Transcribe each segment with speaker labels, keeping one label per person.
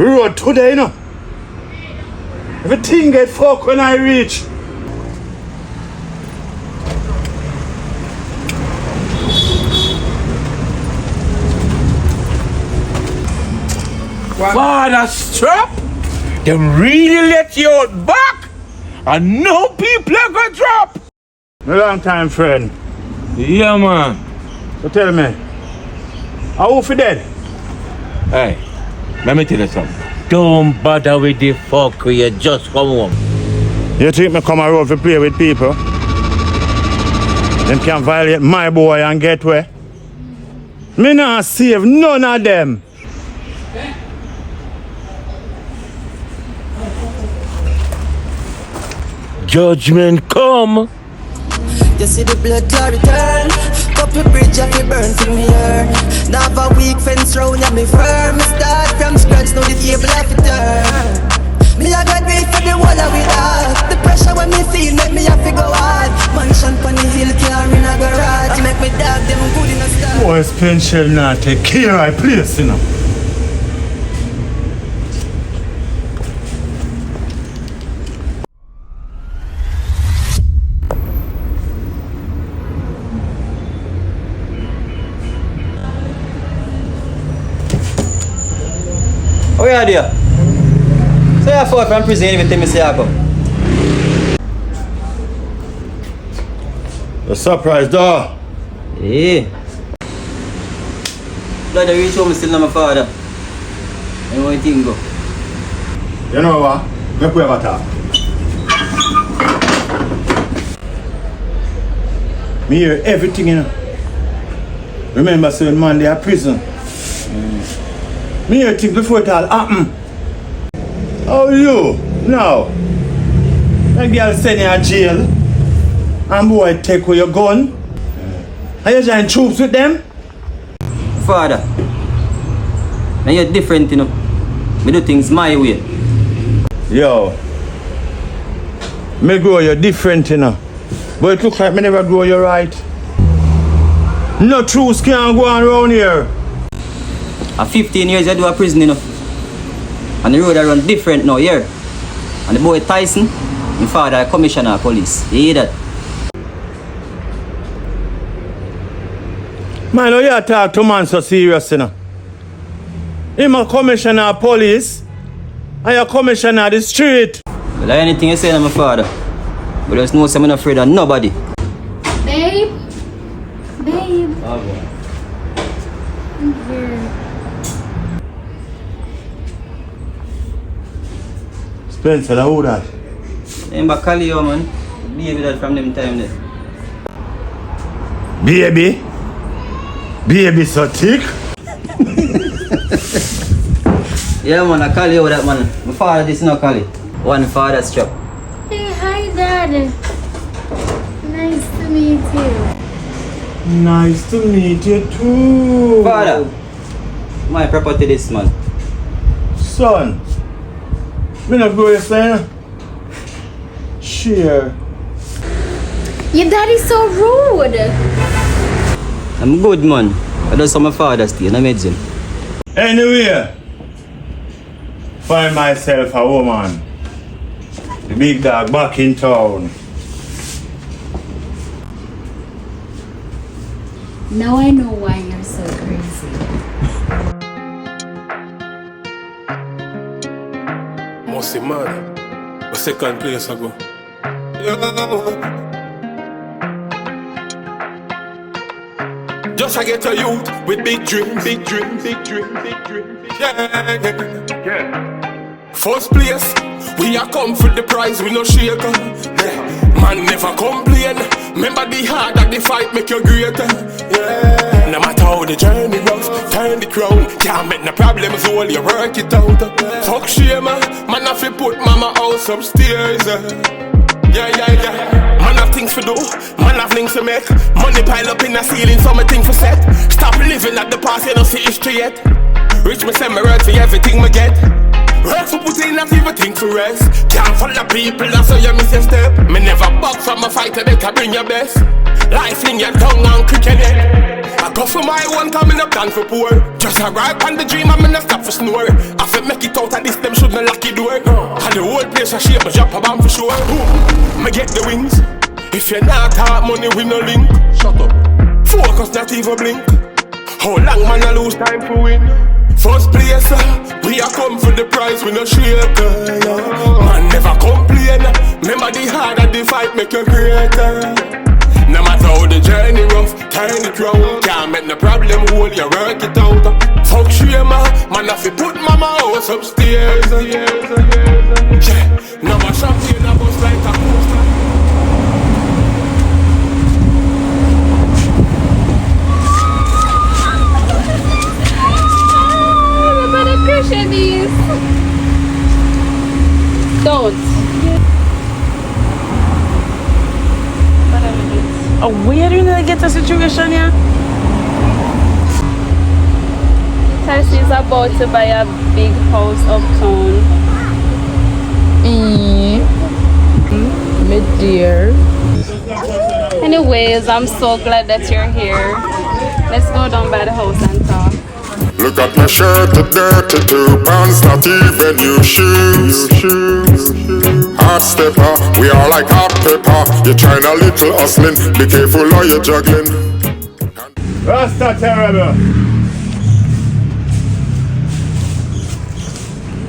Speaker 1: road today, you know. Everything get fucked when I reach.
Speaker 2: Fada Strap? They really let you out back? And no people ever drop?
Speaker 1: A long time, friend.
Speaker 2: Yeah, man.
Speaker 1: So tell me, how you dead?
Speaker 2: Hey, let me tell you something. Don't bother with the fuck you just come home.
Speaker 1: You think me come around to play with people? Them can violate my boy and get where? Me not save none of them.
Speaker 2: Judgment come.
Speaker 3: You see the blood clot return. Couple bridge and me burn till me earn. Now have a weak fence round and me firm. Me start from scratch, now the table have to turn. Me a graduate for the wall of it all. The pressure when me feel make me have to go hard. Mansion pon the hill, car in a garage. Make me dog them good in a star.
Speaker 1: Boys pension not take care of place, you know.
Speaker 4: Oh yeah, dear. So you fall from prison everything me say I come.
Speaker 1: A surprise door.
Speaker 4: Yeah. Blood I reach home still not my father. And one thing go.
Speaker 1: You know what? Make we have a talk. Me hear everything, you know. Remember saying man they are prison. Me hear things before it all happen. How you? Now. That girl send you to jail. And boy take away your gun. Are you join troops with them?
Speaker 4: Father. Now you're different, you know. Me do things my way.
Speaker 1: Yo. Me grow you different, you know. But it look like me never grow you right. No truths can't go on around here.
Speaker 4: At 15 years I do a prison, you know. And the road I run different now, here. And the boy Tyson, my father commissioner of police. You hear that?
Speaker 1: Man, how you talk to man so serious, you know? Him a commissioner of police, and you commissioner of the street.
Speaker 4: Well, anything you say to my father. But there's no say I'm not afraid of nobody.
Speaker 5: Babe? Babe?
Speaker 4: Oh, boy.
Speaker 5: I'm here.
Speaker 1: Spencer, who that?
Speaker 4: I'm back call you, man. Baby that from them time there.
Speaker 1: Baby? Baby so thick?
Speaker 4: Yeah, man, I call you that, man. My father this no call it. One Fada Strap.
Speaker 5: Hey, hi, Dad. Nice to meet you.
Speaker 1: Nice to meet you too.
Speaker 4: Father, my property this, man.
Speaker 1: Son, me not go say. Share.
Speaker 5: Your daddy's so rude.
Speaker 4: I'm good, man. I do some of my father still, I made him.
Speaker 1: Anyway, find myself a woman. The big dog back in town.
Speaker 5: Now I know why you're so crazy.
Speaker 6: Must man. A second place ago. Just I get a youth with big dreams, big dreams, big dreams, big dreams. Yeah. First place, we are come for the prize, we no shaker. Yeah. Man never complain. Remember the hard that the fight make you greater. Yeah. No matter how the journey rough, turn the crown. Can't make no problems, all you work it out. Fuck shame, man have to put mama house upstairs. Yeah. Man have things to do, man have things to make. Money pile up in the ceiling, something for set. Stop living at the past, you don't see history yet. Rich me send me work for everything me get. Work for putting not everything to rest. Can't follow people, that's how you miss your step. Me never buck from a fighter, they can bring your best. Life in your tongue and cricket, yeah. I go for my one coming up done for poor. Just a ride on the dream, I'm gonna stop for snore. I feel make it out of this, them shouldn't lock it door. And the whole place I shape, but drop a bomb for sure. Me get the wings. If you're not hard money, we no link. Shut up. Focus, not even blink. How long man I lose time for win? First place, we a come for the prize, we no shake. Man never complain. Remember the harder the fight make you greater. No matter how the journey rough, turn it round. Can't make no problem, hold you work it out. Fuck shame, man have to put mama house upstairs. Yeah, no more champagne, no bus like a coaster.
Speaker 5: These. Don't.
Speaker 7: Oh, where do you get a situation here?
Speaker 5: Tyson is about to buy a big house uptown.
Speaker 7: My dear.
Speaker 5: Anyways, I'm so glad that you're here. Let's go down by the house and talk.
Speaker 8: Look at my shirt, the dirty 2 pounds, not even new shoes. Hot stepper, we are like hot pepper. You're trying a little hustling, be careful or you're juggling.
Speaker 1: Rasta terrible.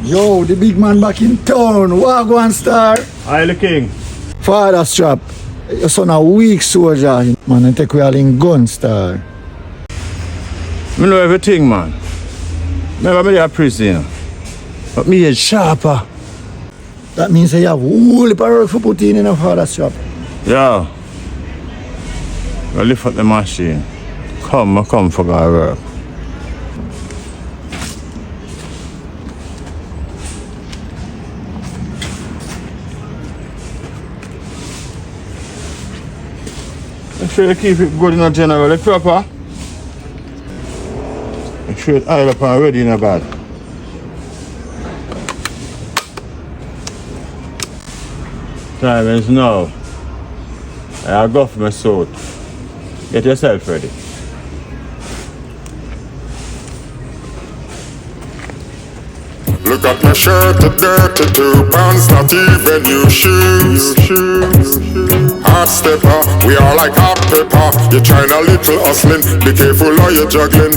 Speaker 9: Yo, the big man back in town. Wagwan star.
Speaker 1: I the king.
Speaker 9: Fada Strap. Your son a weak soldier. Man, and take we all in gun star.
Speaker 1: Me know everything, man. Remember me there prison, but me is sharper.
Speaker 9: That means you have whole heap of work for put in a Fada Strap.
Speaker 1: Yeah. I lift up the machine. Come for our work. Make sure you keep it good in a general proper. Make sure it's oil up and ready in a bag. Time is now. I go for my suit. Get yourself ready.
Speaker 8: Look at my shirt, the dirty 2 pounds, not even new shoes. Hot stepper, we are like hot pepper. You're trying a little hustling, be careful or you're juggling.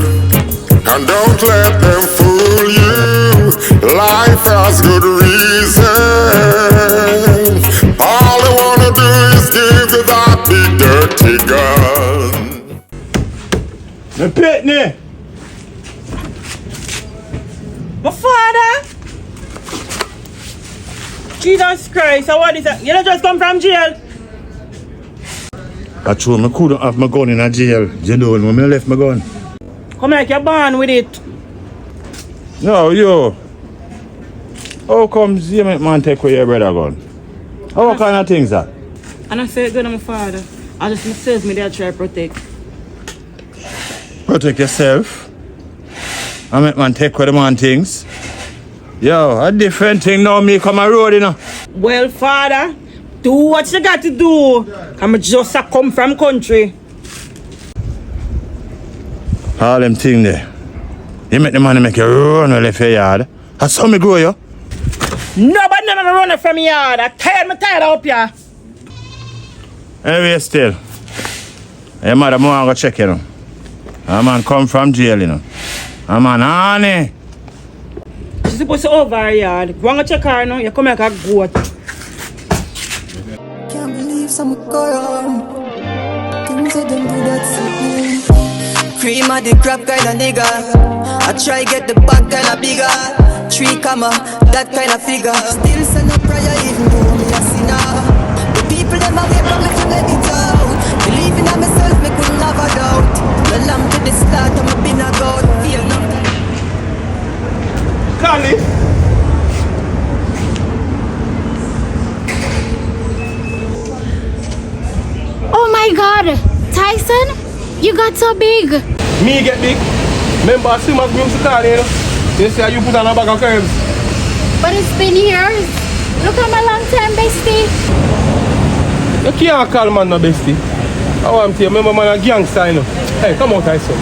Speaker 8: And don't let them fool you, life has good reason. All they wanna do is give you that big dirty gun.
Speaker 1: The pitney!
Speaker 7: My father? Jesus Christ, so what is that? You don't just come from jail?
Speaker 1: I told me I couldn't have my gun in a jail. You know when I left my gun.
Speaker 7: Come like you're born with it.
Speaker 1: No, yo. How comes you make man take away your brother gun? What kind of things that?
Speaker 7: And I say good to my father. I just myself me there try to protect.
Speaker 1: Protect yourself. I make man take away the man things. Yo, a different thing now me come a road, you know.
Speaker 7: Well, father, do what you got to do. I'm just a come from country.
Speaker 1: All them things there. You make the man make you run or left your yard. I saw me grow you.
Speaker 7: Nobody never run from me yard. I'm tired up here.
Speaker 1: Anyway, still. Your mother want to go check you know. A man come from jail, you know. A man honey.
Speaker 7: She's supposed to over her yard. Want to check her now? You come like a goat.
Speaker 3: Can't believe some go around. Things that them do that something. Cream of the crap kind of nigga. I try get the back kind of bigger. 3 comma, that kind of figure. Still send a prayer even though me a sinner. The people them away from me to let it out. Believing in myself, me couldn't have a doubt. The lamb to the start, I'm a bin a goat. Feel nothing.
Speaker 6: Connie.
Speaker 5: Oh my God, Tyson, you got so big.
Speaker 6: Me get big. Remember I see my music car, you know. They say you put on a bag of curves.
Speaker 5: But it's been years. Look at my long time bestie.
Speaker 6: You can't call man no bestie. How I'm here, remember man a gangster, you know. Hey, come out, Tyson.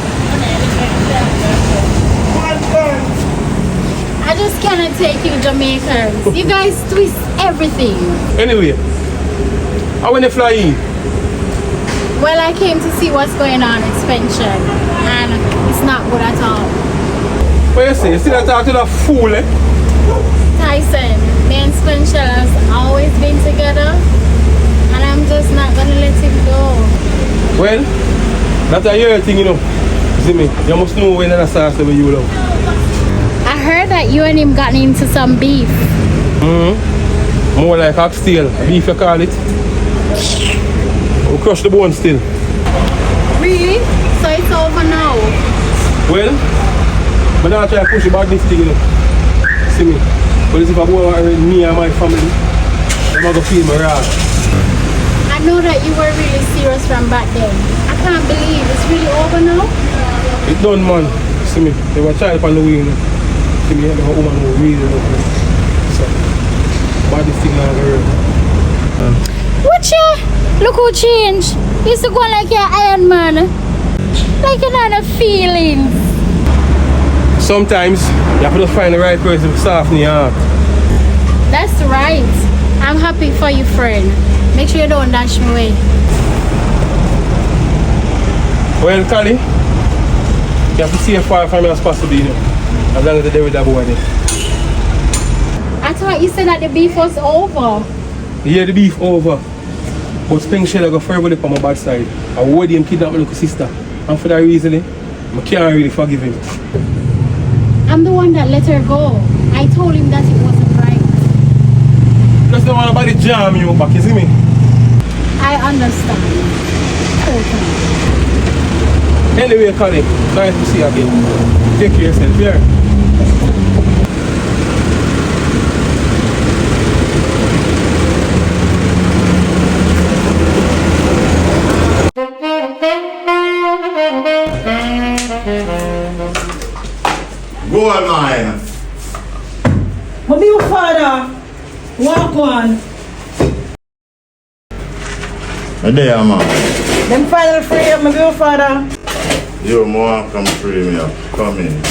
Speaker 5: I just cannot take you Jamaicans. You guys twist everything.
Speaker 6: Anyway, how when you fly in?
Speaker 5: Well, I came to see what's going on in Spencer, and it's not good at all.
Speaker 6: What you say? You still talk to that fool, eh?
Speaker 5: Tyson, me and Spencer has always been together, and I'm just not gonna let him go.
Speaker 6: Well, that's a your thing, you know. See me, you must know when I start with you love.
Speaker 5: I heard that you and him got into some beef.
Speaker 6: More like oxtail, beef you call it. We crush the bone still.
Speaker 5: Really? So it's over now?
Speaker 6: Well, I'm not trying to push about this thing, you know. See me. But if I go with me and my family, I'm going to feel my wrath.
Speaker 5: I know that you were really serious from back then. I can't believe it's really over now.
Speaker 6: It's done, man. See me. They were child on the way, you know. See me, the woman who really love me. So, about this thing now,
Speaker 5: What you? Look who changed. You used to go like your Iron Man. Like you had a feeling.
Speaker 6: Sometimes, you have to find the right person to soften your heart.
Speaker 5: That's right. I'm happy for you, friend. Make sure you don't dash me away.
Speaker 6: Well, Kali, you have to see as far from me as possible, you know. As long as they're with that boy there.
Speaker 5: I thought you said that the beef was over.
Speaker 6: Yeah, the beef over. But Spring Shell go forever on my bad side. I would him kidnap my little sister. And for that reason, I can't really forgive him.
Speaker 5: I'm the one that let her go. I told him that it wasn't right.
Speaker 6: Just don't want nobody jam you back, you see me?
Speaker 5: I understand. Totally.
Speaker 6: Anyway, Kali, nice to see you again. Take care of yourself, yeah?
Speaker 1: Go on, man.
Speaker 7: What do you, Father? Walk on.
Speaker 1: There, man.
Speaker 7: Them final free up, my dear Father.
Speaker 1: You more come free me up. Come in.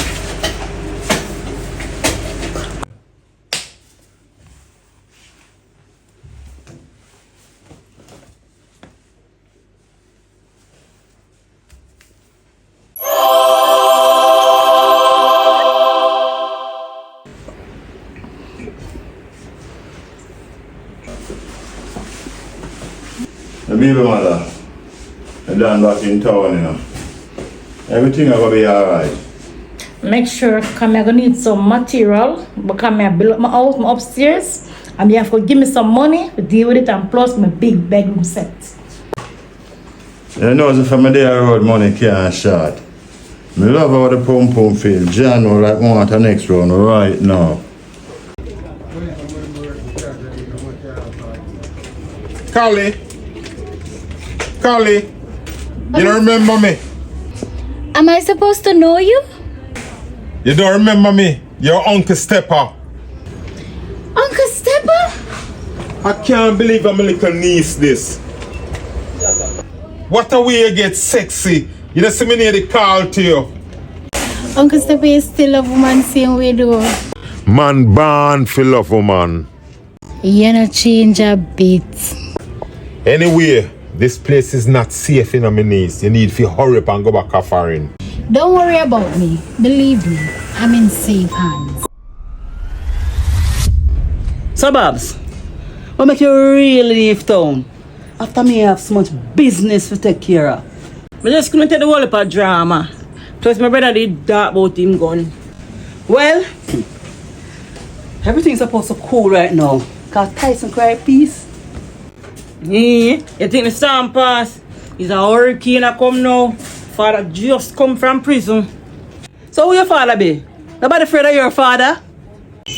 Speaker 1: The baby mother, and then back in town, you know. Everything is going to be alright.
Speaker 7: Make sure, come I'm gonna need some material, but come I build up my house, my upstairs, and you have to give me some money to deal with it, and plus my big bedroom set.
Speaker 1: You know, if I'm there road, money can't short. I love how the pum feel. John will like want the next round right now.
Speaker 2: Carly, you don't remember me?
Speaker 5: Am I supposed to know you?
Speaker 2: You don't remember me? Your Uncle Stepper.
Speaker 5: Uncle Stepper?
Speaker 2: I can't believe I'm a little niece this. What a way you get sexy. You don't see me near the call to you.
Speaker 5: Uncle Stepper is still a woman same way though.
Speaker 2: Man born for love, woman.
Speaker 5: You not change a bit.
Speaker 2: Anyway, this place is not safe in my knees. You need to hurry up and go back to foreign.
Speaker 5: Don't worry about me. Believe me, I'm in safe hands.
Speaker 10: So Babs, what make you really leave town? After me have so much business to take care of.
Speaker 7: I just couldn't take the whole of drama. Plus my brother did that about him gone.
Speaker 10: Well, everything's supposed to cool right now. Cause Tyson cry peace.
Speaker 7: Yeah, you think the storm pass? Is a hurricane a come now? Father just come from prison.
Speaker 10: So who your father be? Nobody afraid of your father?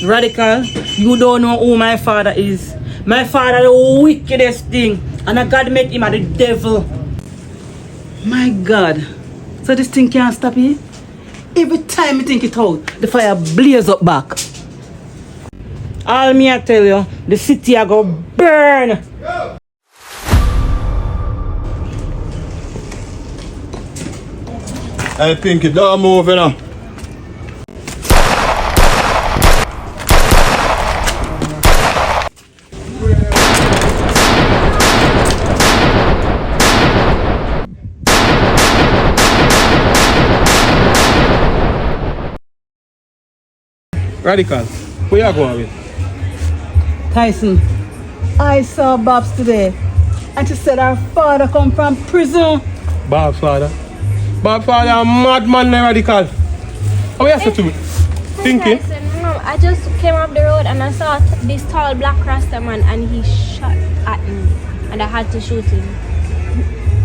Speaker 7: Radical, you don't know who my father is. My father the wickedest thing. And a God made him a the devil.
Speaker 10: My God. So this thing can't stop you? Every time you think it out, the fire blaze up back.
Speaker 7: All me I tell you, the city a go burn.
Speaker 1: Hey, Pinky, don't move, you know.
Speaker 6: Radical, where you going with?
Speaker 10: Tyson, I saw Babs today, and she said her father come from prison.
Speaker 6: Bob's father. Bob's father, a madman, Radical. How you say to me? Thinking?
Speaker 11: Mom, I just came up the road and I saw this tall black Rasta man and he shot at me and I had to shoot him.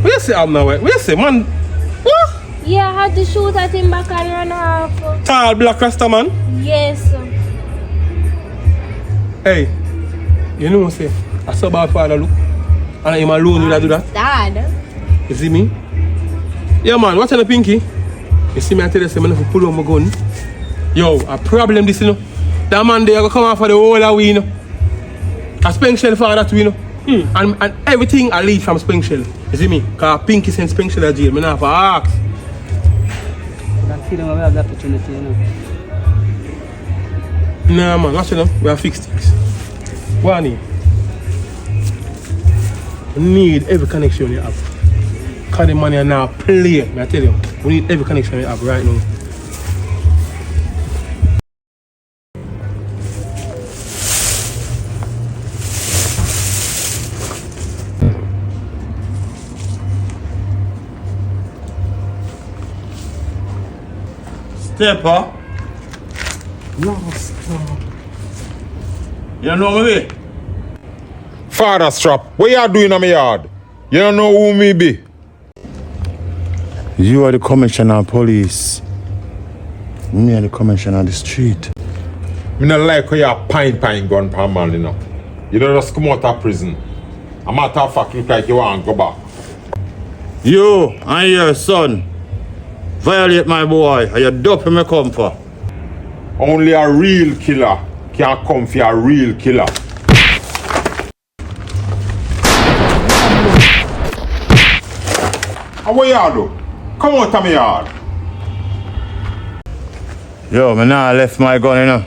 Speaker 6: What you say, now? What you say, man? What?
Speaker 11: Yeah, I had to shoot at him back and run off.
Speaker 6: Tall black Rasta man?
Speaker 11: Yes.
Speaker 6: Hey, you know what I say? I saw Bob's father look. And I'm alone with that do that.
Speaker 11: Dad.
Speaker 6: You see me? Yeah, man, what's on the Pinky? You see me, I tell you, I'm going to pull out my gun. Yo, a problem this, you know. That man there come out for the whole of we, you know. A spring shell for that, you know. And everything I lead from spring shell. You see me? Because Pinky sent spring shell to jail. I have to ask.
Speaker 10: That feeling we have the opportunity, you know.
Speaker 6: Nah, man, watch it now. We have fixed things. What I need? We need every connection you have. Because the money are now play. I tell you, we need every connection you have right now.
Speaker 1: Stepper.
Speaker 6: No, stop.
Speaker 1: You know me?
Speaker 8: Fada Strap, what you doing in my yard? You don't know who me be?
Speaker 1: You are the commissioner of police. Me are the commissioner of the street.
Speaker 8: Me not like how you pine gun per man, you know. You don't just come out of prison. A matter of fact, look like you want to go back.
Speaker 1: You and your son violate my boy, and you doping me come for.
Speaker 8: Only a real killer can come for a real killer. And what you do? Come out of my yard.
Speaker 1: Yo, me now left my gun, you know.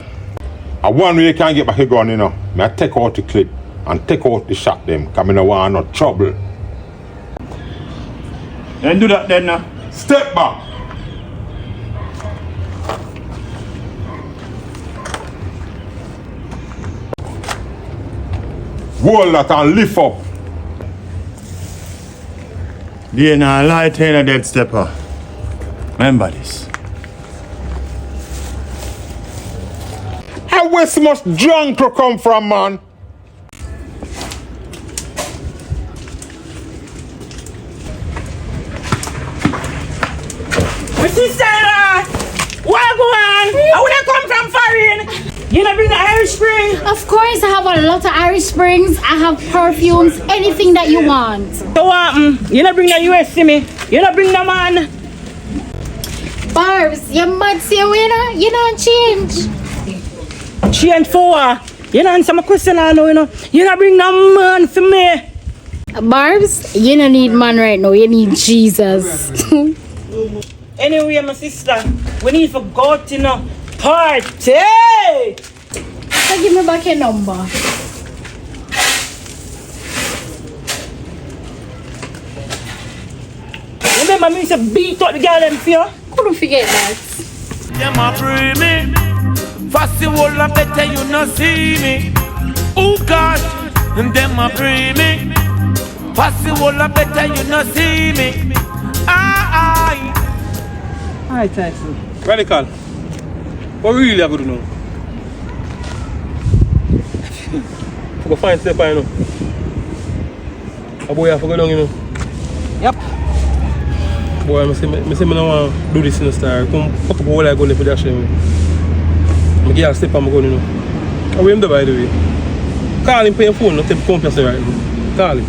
Speaker 8: And one way you can get back your gun, you know. I take out the clip and take out the shot them, because I don't want no trouble.
Speaker 1: Then do that then now.
Speaker 8: Step back. Hold that and lift up.
Speaker 1: There now light in a dead stepper. Remember this.
Speaker 8: How where so much drunk to come from, man?
Speaker 10: Mrs. Sarah! What go on? I wanna come from foreign. You not bring the Irish Spring?
Speaker 5: Of course, I have a lot of Irish Springs. I have perfumes, anything that you want.
Speaker 10: So you not bring the US to me? You not bring the man?
Speaker 5: Barbs, you mad see you know? You don't change.
Speaker 10: Change for what? You know answer my question I know, you know. You not bring the man for me.
Speaker 5: Barbs, you don't need man right now. You need Jesus.
Speaker 10: Anyway, my sister, we need to go to no party.
Speaker 5: So give me back your number.
Speaker 10: Remember me used to beat up the girl them for you?
Speaker 5: Couldn't forget that.
Speaker 2: Them a free me. Fast the whole a better you not see me. Oh God, and them a free me. Fast the whole a better you not see me. Aye.
Speaker 10: Alright, Tyson.
Speaker 6: Radical, what really are going to do now? Go find Stepper, you know. A boy have to go down, you know.
Speaker 10: Yep.
Speaker 6: Boy, I say I don't want to do this in the star. Come fuck up all I go for that shit. I get a step on my gun, you know. I will him there, by the way. Call him, pay your phone, not take the company right now. Call him.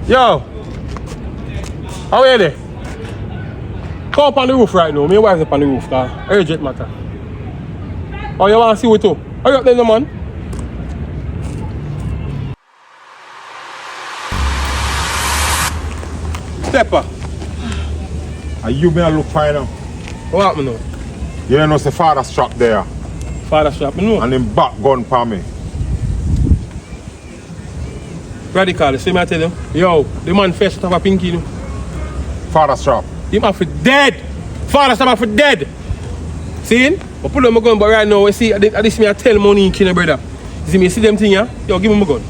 Speaker 6: Yo, how are you there? Come up on the roof right now. My wife's up on the roof, urgent matter. Oh, you want to see what too? Hurry up then, no, man. Stepper.
Speaker 8: Are you gonna look fine now?
Speaker 6: What happened now?
Speaker 8: You know the Fada Strap there.
Speaker 6: Fada Strap, you know?
Speaker 8: And him back gun for me.
Speaker 6: Radical, see me I tell you? Yo, the man first have a pinky, you know?
Speaker 8: Fada Strap.
Speaker 6: Him have for dead. Fada Strap have for dead. See him? I pull up my gun, but right now, you see, this me I tell money, you brother. You see them thing here? Yo, give me my gun.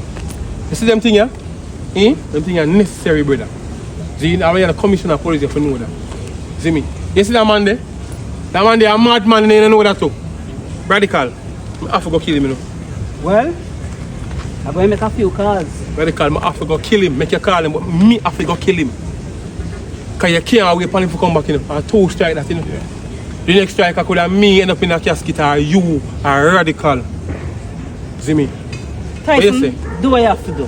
Speaker 6: You see them thing here? Them thing are necessary, brother. See, I'm the commissioner of police, if you know that. See me? You see that man there? That man there, a mad man, and you know that too. Radical. I have to go kill him, you know.
Speaker 10: Well, I'm going to make a few calls.
Speaker 6: Radical, I have to go kill him. Make you call him, but me have to go kill him. Because you can't wait for him to come back, you know. And 2 strike that, you know. Yeah. The next strike could have me end up in a casket, or you are Radical. See me?
Speaker 10: Tyson,
Speaker 6: what you say?
Speaker 10: Do what you have to do.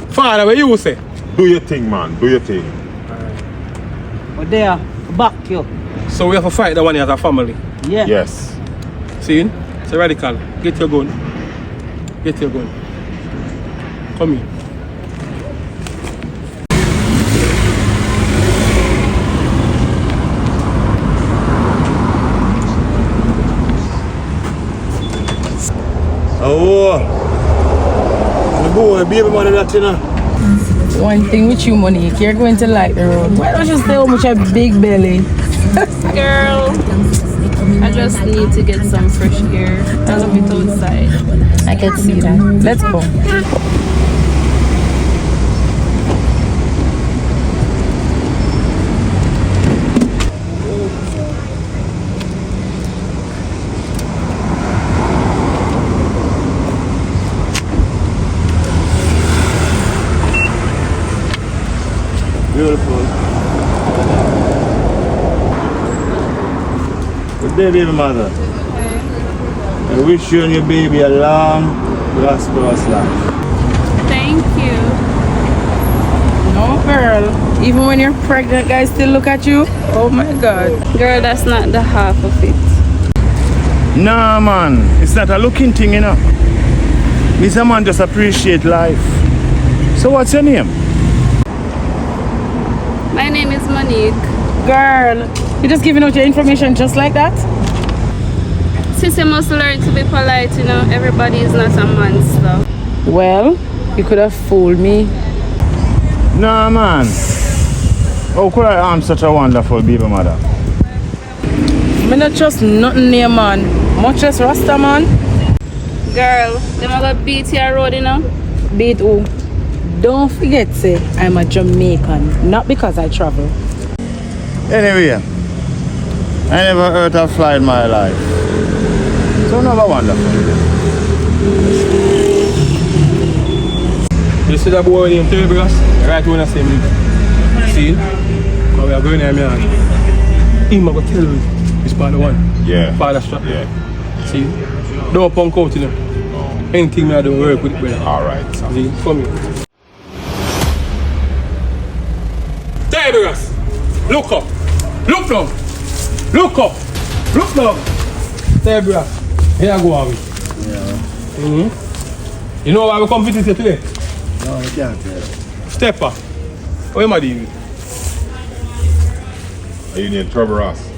Speaker 6: Father, what you say?
Speaker 8: Do your thing, man. Do your thing.
Speaker 10: But there, back you.
Speaker 6: So we have to fight the one as a family?
Speaker 10: Yeah.
Speaker 8: Yes.
Speaker 6: See? It's a Radical. Get your gun. Get your gun. Come here.
Speaker 1: Oh, the boy, baby mother that, you know.
Speaker 7: One thing with you, Monique, you're going to like the road. Why don't you stay home with your big belly?
Speaker 11: Girl, I just need to get some fresh air. I love it outside.
Speaker 7: I can see that. Let's go.
Speaker 1: Beautiful. Good day, baby mother. I wish you and your baby a long, prosperous life.
Speaker 11: Thank you.
Speaker 7: No, girl. Even when you're pregnant, guys still look at you. Oh my God.
Speaker 11: Girl, that's not the half of it.
Speaker 1: Nah, man. It's not a looking thing, you know. Mr. Man just appreciate life. So what's your name?
Speaker 11: My name is Monique.
Speaker 7: Girl, you're just giving out your information just like that?
Speaker 11: Sister must learn to be polite, you know. Everybody is not a monster.
Speaker 7: Well, you could have fooled me.
Speaker 1: Nah, man. How could I harm such a wonderful baby mother?
Speaker 7: I not trust nothing near man. Much less Rasta man.
Speaker 11: Girl, them are gonna beat your road, you know.
Speaker 7: Beat who? Don't forget, say, I'm a Jamaican. Not because I travel.
Speaker 1: Anyway, I never hurt a fly in my life. So never wonderful.
Speaker 6: You see that boy named Notorious? Right when I say me. See? Because we are going there, man. Him going to tell you this part of one.
Speaker 8: Yeah.
Speaker 6: Fada Strap.
Speaker 8: Yeah.
Speaker 6: See? Don't punk out, you know. Anything I do work with it, brother.
Speaker 8: Alright.
Speaker 6: See? Come here. Notorious! Look up! Look down! Look up! Look down! Notorious. Here I go, Avi.
Speaker 1: Yeah.
Speaker 6: You know why we come visit you today?
Speaker 1: No, I can't tell.
Speaker 6: Stepper. What am I doing?
Speaker 8: Are you near Trevor Ross?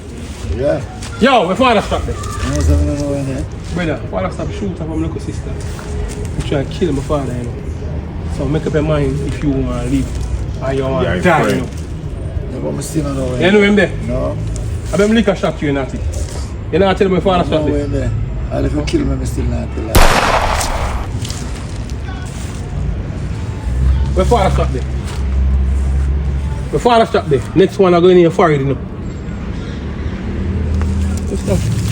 Speaker 1: Yeah.
Speaker 6: Yo, my father stop there.
Speaker 1: No, something no in there.
Speaker 6: Brother, father stop shoot up my little sister. I'm trying to kill my father, you know. So make up your mind if you want to live or you want to die, you know.
Speaker 1: No, but I'm still not over
Speaker 6: You know him there?
Speaker 1: No.
Speaker 6: I bet liquor shot you, not it. You know I tell my father stop there?
Speaker 1: there. And if you kill me, I'm still not alive.
Speaker 6: My father stop there. My father stop there. Next one I go in here for it, you know.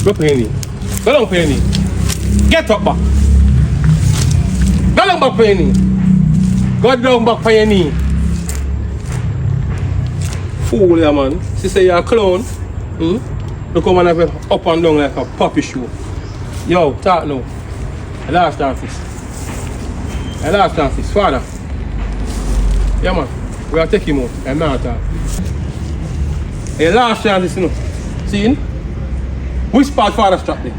Speaker 6: Go up your knee. Go down for your knee. Get up back. Go down back for your knee. Go down back for your knee. Fool, yeah, man. She say you're a clown. Look how man have it up and down like a puppy show. Yo, talk now. The last office. The last office. Father. Yeah, man. We are taking him out. I'm not talking. The last chance, you know. See? Which part Fada Strap there?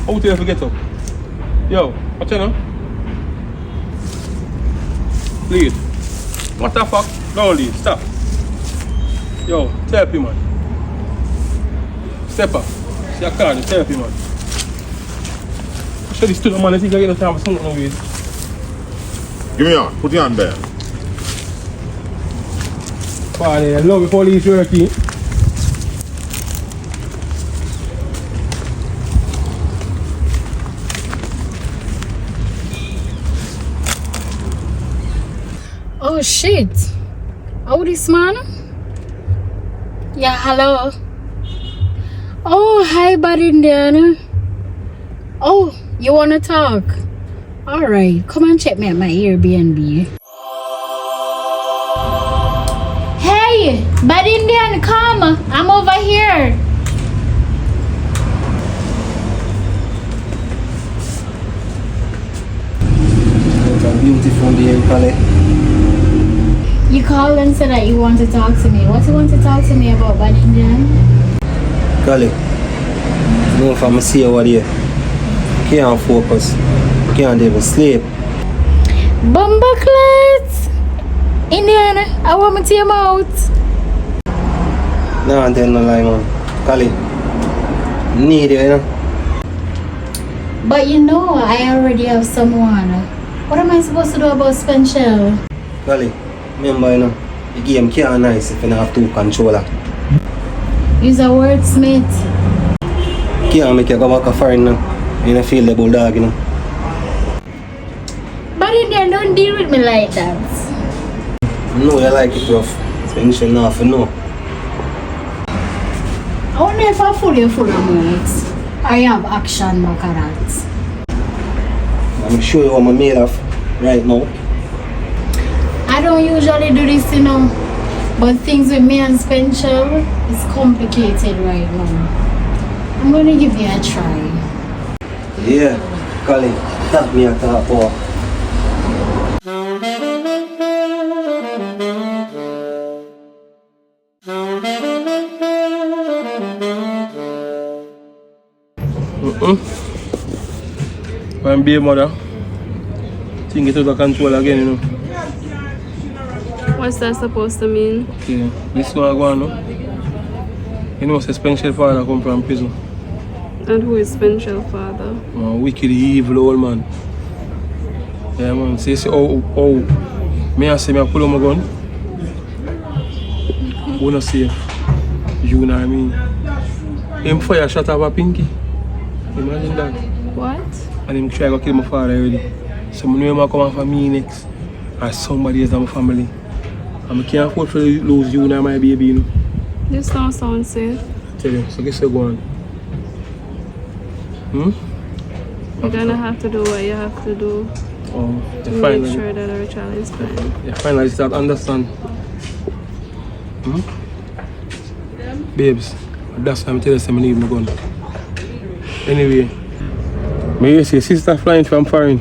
Speaker 12: Out here for Ghetto. Yo, watch out now. Lead. What the fuck? No lead, stop. Yo, therapy man. Step up. See a car, the therapy man. Show this to the man, I think I get no time for something over here.
Speaker 8: Give me on, put your hand there.
Speaker 12: Funny, I love the police working.
Speaker 5: Oh shit. Oh, this man? Yeah, hello. Oh, hi, buddy Indiana. Oh, you wanna talk? Alright, come and check me at my Airbnb. Hey, buddy Indiana, come. I'm over here.
Speaker 4: It's a beautiful day in Cali.
Speaker 5: You called and said that you want to talk to me. What do you want to talk to me about, buddy Indiana?
Speaker 4: Cali, you know if I'm see over there, can't focus, can't even sleep.
Speaker 5: Bumbleclats! Indiana, I want me to your mouth.
Speaker 4: No, I'm telling no lie, man. Cali, need you, you know.
Speaker 5: But you know, I already have someone. What am I supposed to do about Spencer?
Speaker 4: Cali, remember, you know, the game can't nice if you don't have two controllers.
Speaker 5: Use a wordsmith.
Speaker 4: Can't make you go back a foreign now. You don't feel the bulldog, you know.
Speaker 5: But Indian, don't deal with me like that.
Speaker 4: I know you like it rough. Spencer now for no.
Speaker 5: I wonder if I fully full of words. Or you have action back at that.
Speaker 4: I'm sure you what I'm made of right now.
Speaker 5: I don't usually do this, you know. But things with me and Spencer is complicated right now. I'm gonna give you a try.
Speaker 4: Yeah, Cali, tap me at that for.
Speaker 12: I'm being mother. Think it out of control again, you know.
Speaker 11: What's that supposed to mean?
Speaker 12: Okay, this one I go on, no? You know, Spencer father come from prison.
Speaker 11: And who is Spencer father?
Speaker 12: Wicked, evil old man. Yeah, man. See, me and say me pull on my gun. Who not see you know what I mean? Him fire shot off a pinky. Imagine that.
Speaker 11: What?
Speaker 12: And him try to kill my father already. So I know him come after me next. Or somebody else in my family. And I can't afford to lose you and my baby, you know.
Speaker 11: This don't sound safe.
Speaker 12: Tell you, so guess you're going.
Speaker 11: You're gonna have to do what you have to do to make sure that our child is fine.
Speaker 12: You finally start understand. Babes, that's why I'm telling you I need my gun. Anyway, may see sister flying from foreign.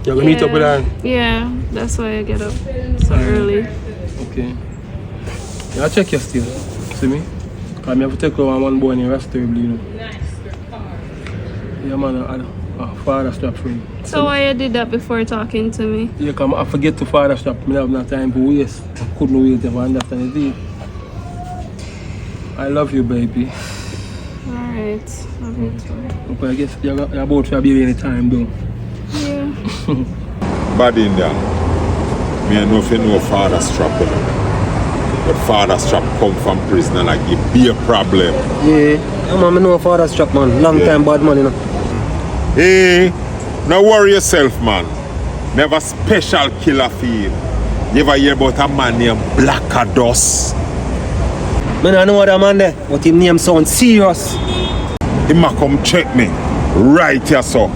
Speaker 12: You're gonna meet up with her?
Speaker 11: Yeah, that's why I get up so early.
Speaker 12: Okay. Yeah, I'll check you still. See me? Because I have to take over one boy and rest terribly, you know. Yeah, man, Fada Strap Returns.
Speaker 11: So why you did that before talking to me?
Speaker 12: Yeah, because I forget to Fada Strap. I have no time to waste. I couldn't wait to understand it. I love you, baby.
Speaker 11: Alright, love you too.
Speaker 12: Okay, I guess you're about to be any time, though.
Speaker 11: Yeah.
Speaker 8: Bad Indian. Me I know if you know Fada Strap. But Fada Strap come from prison and like it be a problem.
Speaker 4: Yeah, I know Fada Strap, man. Long time bad man, you know.
Speaker 8: Hey, no worry yourself, man. Never special killer feel. You ever hear about a man named Blackados?
Speaker 4: Man, I know what that man there, but his name sounds serious.
Speaker 8: He might come check me right here, so.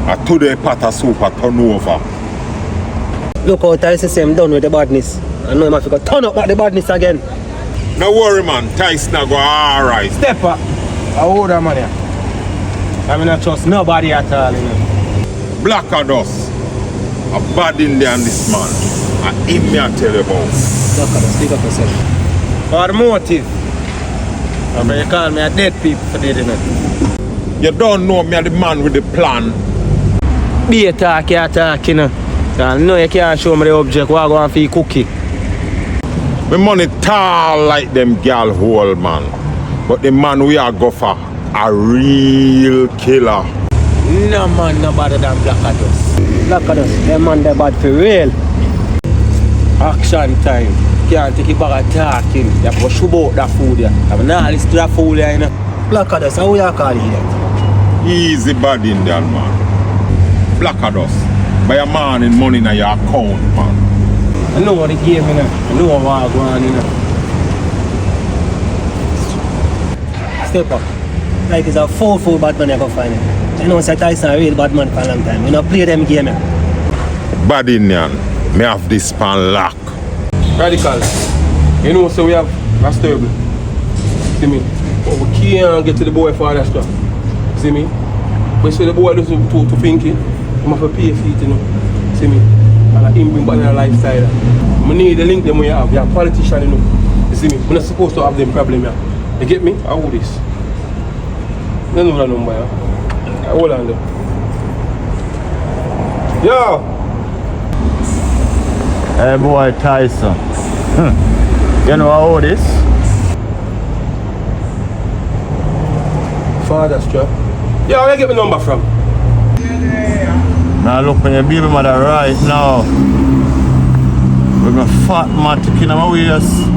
Speaker 8: I today pot of soup a turn over.
Speaker 4: Look how Tyson say I'm done with the badness. I know him have to go turn up back the badness again.
Speaker 8: No worry, man. Tyson go alright.
Speaker 4: Step up. I hold that man here. I mean, I trust nobody at all, you know.
Speaker 8: Blackados. A bad Indian this man. And him me I tell you about.
Speaker 4: Blackados, speak up yourself. For the motive. I mean, you call me a dead people for dead, you know.
Speaker 6: You don't know me, I'm the man with the plan.
Speaker 12: Be a talk, you know. I know you can't show me the object, what I go and feed cookie.
Speaker 6: My money tall like them girl hole, man. But the man we are go for, a real killer.
Speaker 12: No man, no better than Black Ados. Black Ados, them man they bad for real. Action time. Can't take it back at talking. You have to shoot out that food there. I'm not listen to that food there, you know. Black Ados, how you call it that?
Speaker 6: Easy bad in there, man. Black Ados. Buy a man in money in your account, man.
Speaker 12: I know what the game, you know. I know what I go on, you know. Step up. Like it's a full bad man you go find it. I know say Tyson a real bad man for a long time. You know play them game.
Speaker 6: Bad Indian. Me have this pan lock.
Speaker 12: Radical. You know so we have Rastable. See me? But we can't get to the boy Fada Strap. See me? We say the boy doesn't to Pinky. I'm have to pay for it, you know. See me? And him bring back in a lifestyle. I need the link them we have. You're a politician, you know. You see me? We're not supposed to have them problem here. You get me? How would this? You know that number, yeah? Hold on there. Yo!
Speaker 1: Hey boy Tyson. You know how this?
Speaker 12: Fada Strap. Yeah, where you get my number from?
Speaker 1: Now look when your baby mother right now. With my fat man taking my waist.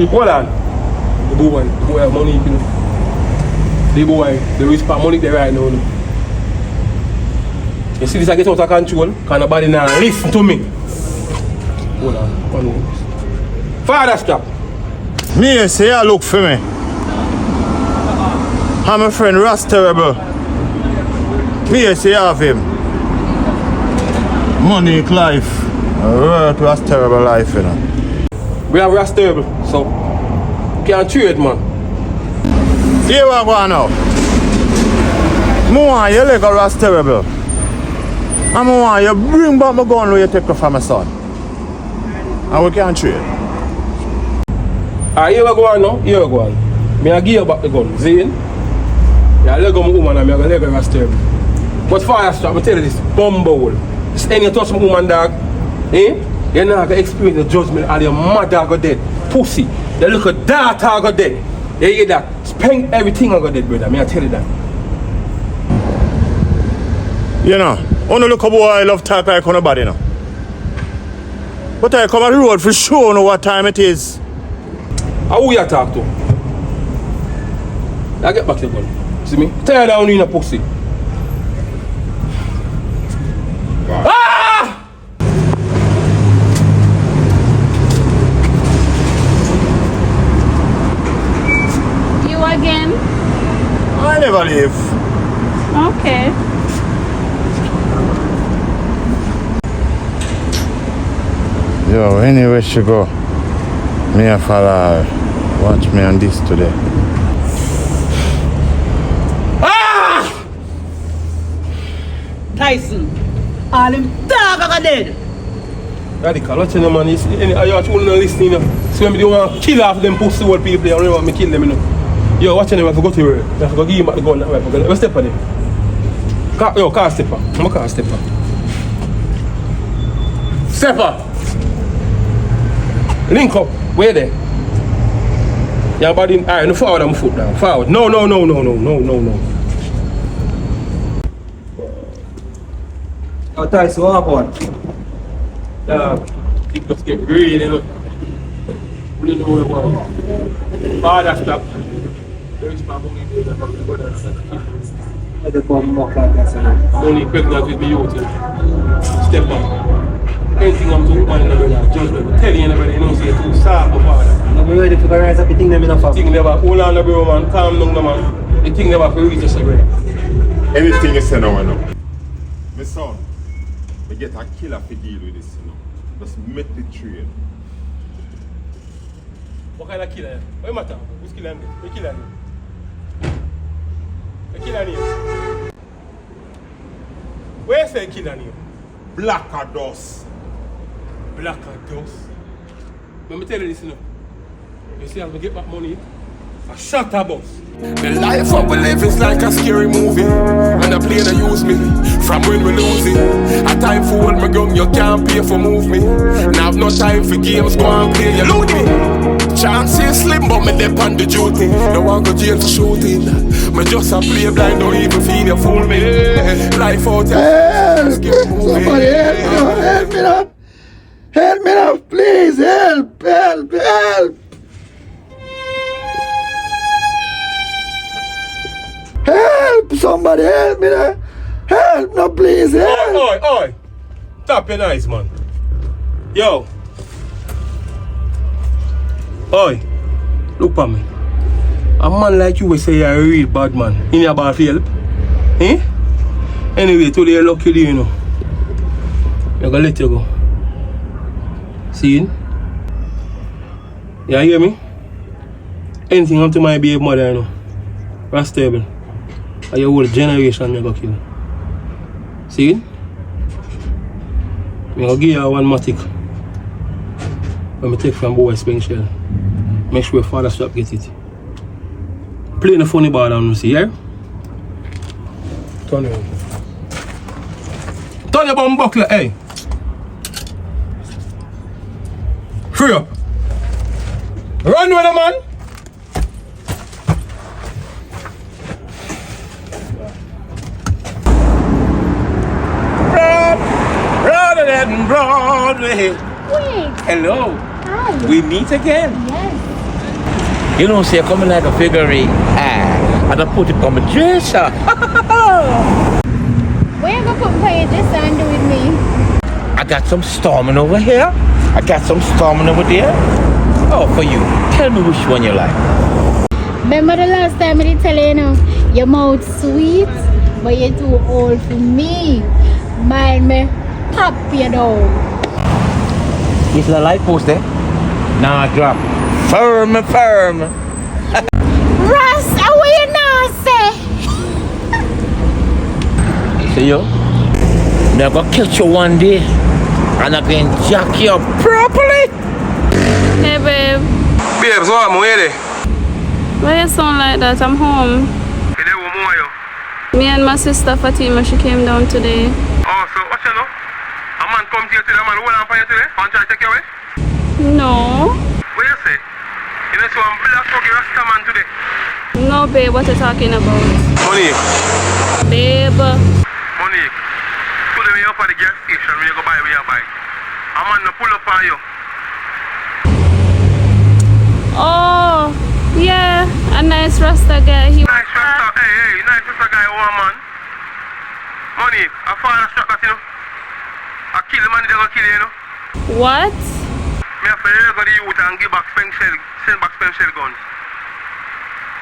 Speaker 12: Hold on. The boy have money, you know. The boy, the respect money there right now. You see this I get out of control? Can nobody now listen to me? Hold on. One minute. Fada Strap.
Speaker 1: Me say you look for me. I'm my friend Ras Terrible. Me say you have him. Money life. Ras Terrible life, you know.
Speaker 12: We have Ras Terrible, so you can't trade, man.
Speaker 1: Here we go now. More you like a Ras Terrible. And more you bring back my gun when you take off from my son. And we can't trade.
Speaker 12: Here we go on now, here we go on. Me I give you back the gun, Zane. Yeah, let go my woman and me I go let go Ras Terrible. But Fada Strap, I tell you this, bumble. This any you touch my woman dog, eh? You're not going to experience the judgment of your mother go dead. Pussy. Your little daughter go dead. You hear that? Spend everything I go dead, brother. May I tell you that?
Speaker 1: You know, only look a boy I love talk like on nobody, you know. But I come on the road for sure know what time it is.
Speaker 12: How who you talk to? I get back to the gun. See me? Tear down in a pussy. Ah!
Speaker 5: Again?
Speaker 1: I never leave.
Speaker 5: Okay.
Speaker 1: Yo, anywhere she go, me and Fala watch me on this today.
Speaker 10: Ah! Tyson, all them dog are dead.
Speaker 12: Radical, watch you know, man. You actually not listening, you know. So when they want to kill off them pussy old people, they don't want me kill them, you know. Yo, watch them, I forgot to work. I forgot to give him back the gun. Let's step on it. Yo, car stepper. I'm a car stepper. Stepper! Link up. Where there? Your body. Alright, no forward, I'm foot down. Forward. No. Oh, Tyson, what happened? It just get really look. We don't know where we're going. Fada Strap. There is my money there that I'm going to I just want to mock like that. I'm only pregnant with me youth. Step up. Anything I'm doing, man, judgment. Tell you, you know, say too soft, Father.
Speaker 10: I'm ready to rise up the thing them in a fast.
Speaker 12: The thing never, hold on, bro, man. Calm down, man. The thing never for reach us, brother.
Speaker 6: Anything you say now, I know. My son, we get a killer to deal with this, you know. Just make the train.
Speaker 12: What kind of killer? What matter? Who's killing him? Who's killing him? Who's killing him? Where's the killing him?
Speaker 6: Black Ados.
Speaker 12: Black Ados? let me tell you this, you know. You see, I'm gonna get back money. I shut her boss.
Speaker 6: The life of we live is like a scary movie. And a plane to use me from when we lose it. A time for hold my gun, you can't pay for move me. Now I've no time for games, go and play, you loot me. Chances slim, but me dep on the duty. No one go jail for shooting. Me just a play blind, don't even feel you fool me. Life out
Speaker 9: Help! Somebody help me now! Help me now, please! Help! Help! Help! Help! Somebody help me now! Help! No, please! Help!
Speaker 12: Oi! Tap your nice, man. Yo! Oi! Look at me. A man like you will say you're a real bad man. In your bar for help? Eh? Anyway, today you're lucky, you know. I'm gonna let you go. See? You hear me? Anything unto my baby mother, you know. Rastable. Or your whole generation me go kill. See? I'm gonna give you one matic. When I take from boy spring shell. Make sure Fada Strap get it. Play the funny ball down, see, yeah? Turn around. Turn your bum buckler, hey! Free up! Run with the man! Rather than Broadway.
Speaker 5: Wait.
Speaker 13: Hello.
Speaker 5: Hi.
Speaker 13: We meet again.
Speaker 5: Yes.
Speaker 13: You know, see, you're coming like a figure eight. And I put it on my dresser.
Speaker 5: Where you gonna put my dress and do with me?
Speaker 13: I got some storming over here. I got some storming over there. Oh, for you. Tell me which one you like.
Speaker 5: Remember the last time I did tell you, your mouth sweet, but you're too old for me. Mind me, pop you down.
Speaker 13: Is the light post there? Nah, drop. Firm.
Speaker 5: Ross, how will you now say?
Speaker 13: See you? Me I'm gonna catch you one day and I'm gonna jack you up properly.
Speaker 11: Hey babe,
Speaker 12: Babes, what am I there?
Speaker 11: why you sound like that? I'm home. Me and my sister Fatima, she came down today.
Speaker 12: Oh, so what you know? A man come to you today, a man hold on for you today? Want to take you away?
Speaker 11: No.
Speaker 12: What you say? You know, so I'm black fucking Rasta man today.
Speaker 11: No babe, what you talking about?
Speaker 12: Monique.
Speaker 11: Babe.
Speaker 12: Monique. Today when you up at the gas station, when you go buy where you buy. A man no pull up on you.
Speaker 11: Oh, yeah, a nice Rasta guy. He
Speaker 12: Nice Rasta, hey, nice Rasta guy, man. Monique, I Fada Strap that, you know. I kill the man, they gonna kill you, you know.
Speaker 11: What?
Speaker 12: Me have to go to the youth and give back send back special guns.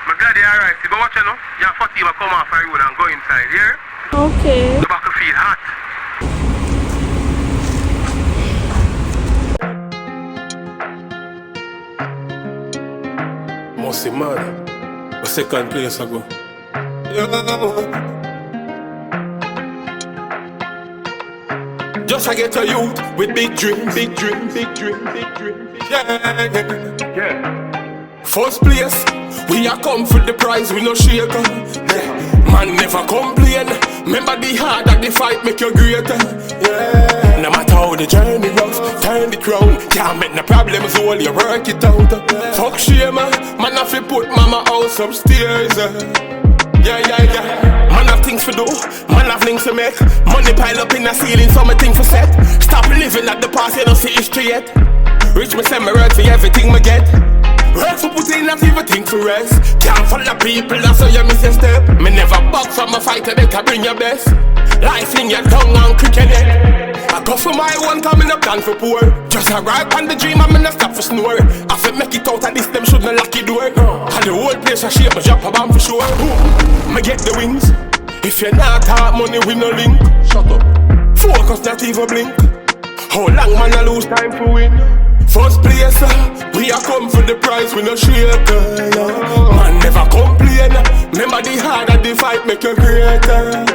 Speaker 12: My glad you're alright, but watch you know, your Fatima come off the road and go inside, yeah?
Speaker 11: Okay.
Speaker 12: The back of feel hot. Must be mad. A second place ago. Just I get a youth with big dreams. Yeah. First place, we are come for the prize, we no shake. Yeah. Man never complain. Remember the hard that the fight make you greater. Yeah. No matter how the journey rough, turn it round. Can't make no problems, all you work it out. Fuck shame, man have to put mama house upstairs. Yeah. Man have things to do, man have links to make. Money pile up in the ceiling, so my thing for set. Stop living at the past, you don't see history yet. Rich me send me work for everything me get. Work for put in not even think to rest. Can't follow people, that's how you miss your step. Me never box from a fighter, they can bring your best. Life in your tongue and cricket it. I go for my one, coming up down for poor. Just a ride on the dream, I'm not stop for snore. I feel make it out of this, them shouldn't lock it door. And the whole place I shape, my drop a bomb for sure. Me get the wings. If you're not hard money, we no link. Shut up. Focus, not even blink. How long man I lose time for win? First place, we are come for the prize, we no shake. Man never complain. Remember the hard that the fight make you greater.